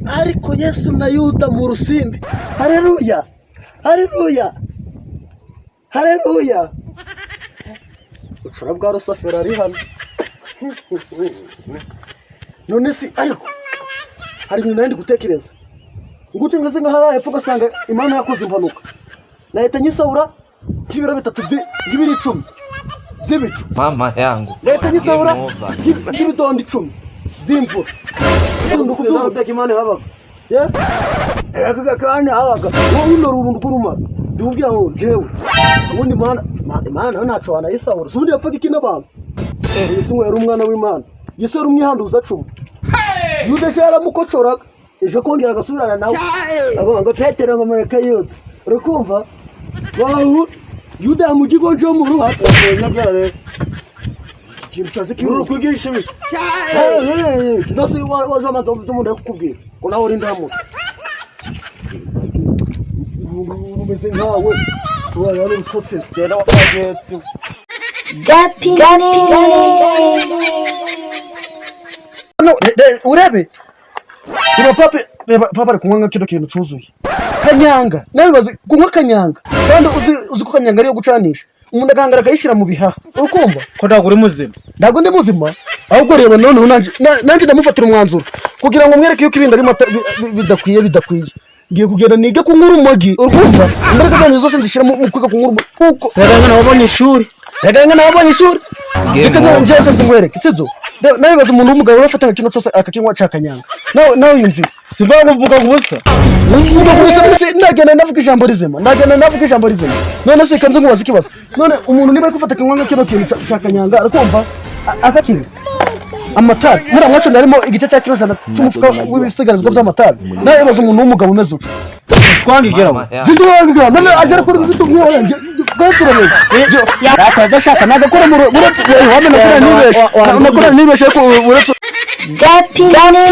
ariko Yesu na Yuda mu rusimbi. Haleluya, haleluya, haleluya. Ushobora bwa Rusaferi ari hano. None si ariko hari ibintu nandi gutekereza. Ngute ngeze ngahara hepfo gasanga Imana yakoze impanuka. Nahita nyisahura nk'ibiro 3 nk'ibiri 10 by'ibicu. Mama yangu. Nahita nyisahura nk'ibidondo 10 by'imvura. Nduko kuvuga guteka Imana habaga. Yeah? Kandi habaga. Wowe urundu kuruma. Ndubwira ngo jewe. Ubundi Imana ntaco wanayisahura. Subundi yapfaga iki n'abantu. Yesu yari umwana w'Imana. Yesu yari umwihanduza 10. Yuda se yaramukocoraga. Ejo kongera agasubirana nawe. Ngo Petero ngo mureke Yuda. Urakumva? Wahu Yuda mugigo njo mu ruha. Nyabyare. Kimchaze kiruru kugisha ibi. Kidase waje amanza umuntu yakubwira. Kona uri ndamu. Umeze nkawe. Tuwa yari Sofia. Dera wakagetsi. Gapingane. No, urebe. Papa ari kunywa kino kintu cuzuye. Kanyanga. Nawe bazi kunywa kanyanga. Kandi uzi ko kanyanga ari yo gucanisha. Umuntu agangara akayishira mu bihaha. Urukumva? Ko ntago uri muzima. Ntago ndi muzima. Ahubwo reba none nanjye ndamufatira umwanzuro kugira ngo mwereke yuko ibintu ari bidakwiye. Ngiye kugenda nige kunyura umogi. Urukumva? Imbaraga zanyu zose nzishira mu kwiga kunyura umogi. Kuko Seranga nabonye ishuri. Seranga nabonye ishuri. Ikaza njye ndumwereke sizo. Nawe baza umuntu w'umugabo urafata ikintu cyose akakinywa cakanyanga. Nawe yumvi. Simba kuvuga gusa. Uvuga gusa ndagenda navuga ijambo rizima. None se kanze ngubaza ikibazo. None umuntu niba gufata kinywa kino kintu cakanyanga arakumva akakiri. Amatara muri amwacho narimo igice cya kirozana cy'umufuka w'ibisigarizwa by'amatara. Nawe baza umuntu w'umugabo umeze uko. Twangigeraho. Zindwangiga none aje akora ibintu nk'aho nje gaturane. Yakadashaka nagakora mu wamena kora nibeshe. Nakora nibeshe ko uretse Gapingane.